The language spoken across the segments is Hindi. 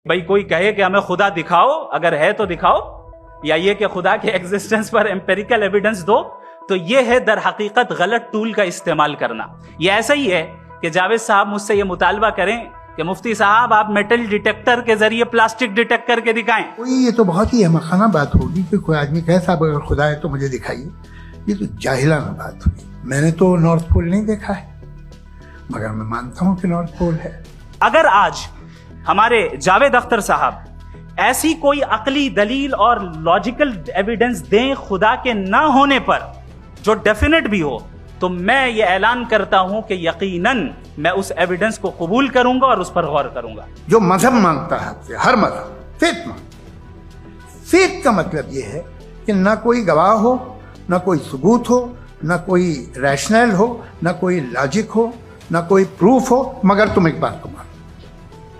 भाई कोई कहे कि हमें खुदा दिखाओ, अगर है तो दिखाओ, या ये कि खुदा के एग्जिस्टेंस पर एम्पेरिकल एविडेंस दो, तो ये है दर हकीकत गलत टूल का इस्तेमाल करना। ये ऐसा ही है कि जावेद साहब मुझसे ये मुतालबा करें कि मुफ्ती साहब आप मेटल डिटेक्टर के जरिए प्लास्टिक डिटेक्ट करके दिखाएं। ये तो बहुत ही अहमखाना बात होगी कि कोई आदमी कहे साहब अगर खुदा है तो मुझे दिखाइए। ये तो जाहिलाना बात हुई। मैंने तो नॉर्थ पोल नहीं देखा है, मगर मैं मानता हूं कि नॉर्थ पोल है। अगर आज हमारे जावेद अख्तर साहब ऐसी कोई अकली दलील और लॉजिकल एविडेंस दें खुदा के ना होने पर, जो डेफिनेट भी हो, तो मैं ये ऐलान करता हूं कि यकीनन मैं उस एविडेंस को कबूल करूंगा और उस पर गौर करूंगा। जो मजहब मांगता है आपसे, हर मजहब फेथ फेथ का मतलब ये है कि ना कोई गवाह हो, ना कोई सबूत हो, ना कोई रैशनल हो, ना कोई लॉजिक हो, ना कोई प्रूफ हो, मगर तुम एक बात को मानो।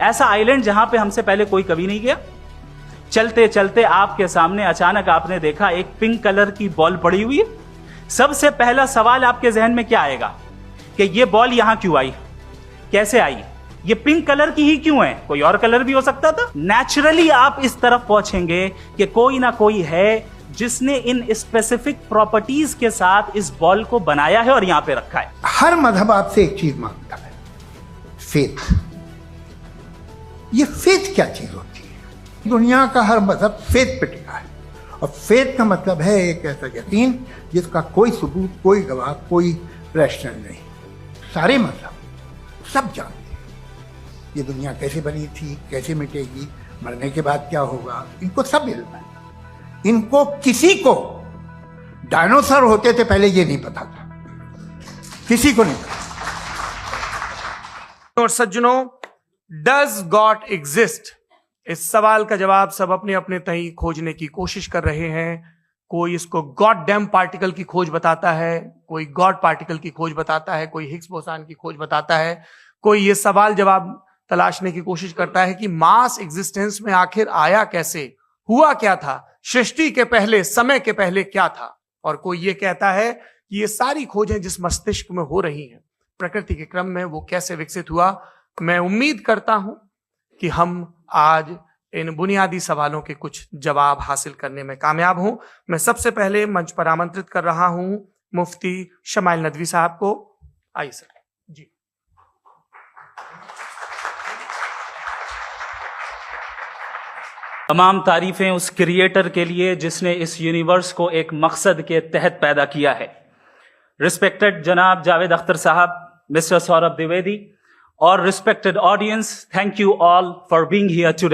ऐसा आइलैंड जहां पे हमसे पहले कोई कभी नहीं गया। चलते चलते आपके सामने अचानक आपने देखा एक पिंक कलर की बॉल पड़ी हुई है। सबसे पहला सवाल आपके जहन में क्या आएगा कि ये बॉल यहां क्यों आई, कैसे आई, ये पिंक कलर की ही क्यों है, कोई और कलर भी हो सकता था। नेचुरली आप इस तरफ पहुंचेंगे कि कोई ना कोई है जिसने इन स्पेसिफिक प्रॉपर्टीज के साथ इस बॉल को बनाया है और यहां पे रखा है। हर मजहब आपसे एक चीज मांगता है, फेथ। ये फेथ क्या चीज होती है? दुनिया का हर मजहब फेथ पे टिका है, और फेथ का मतलब है एक ऐसा यकीन जिसका कोई सबूत, कोई गवाह, कोई रैशनल नहीं। सारे मजहब सब जानते हैं ये दुनिया कैसे बनी थी, कैसे मिटेगी, मरने के बाद क्या होगा, इनको सब इल्म है। इनको किसी को डायनासोर होते थे पहले ये नहीं पता था, किसी को नहीं पता। और सज्जनों, डज गॉड एग्जिस्ट? इस सवाल का जवाब सब अपने अपने तय खोजने की कोशिश कर रहे हैं। कोई इसको गॉड डैम पार्टिकल की खोज बताता है, कोई गॉड पार्टिकल की खोज बताता है, कोई हिग्स बोसान की खोज बताता है, कोई ये सवाल जवाब तलाशने की कोशिश करता है कि मास एग्जिस्टेंस में आखिर आया कैसे, हुआ क्या था, सृष्टि के पहले, समय के पहले क्या था। और कोई ये कहता है कि ये सारी खोजें जिस मस्तिष्क में हो रही हैं प्रकृति के क्रम में, वो कैसे विकसित हुआ। मैं उम्मीद करता हूं कि हम आज इन बुनियादी सवालों के कुछ जवाब हासिल करने में कामयाब हों। मैं सबसे पहले मंच पर आमंत्रित कर रहा हूं मुफ्ती शमाइल नदवी साहब को। आइए सर जी। तमाम तारीफें उस क्रिएटर के लिए जिसने इस यूनिवर्स को एक मकसद के तहत पैदा किया है। रिस्पेक्टेड जनाब जावेद अख्तर साहब, मिस्टर सौरभ द्विवेदी, और respected audience, thank you all for being here today.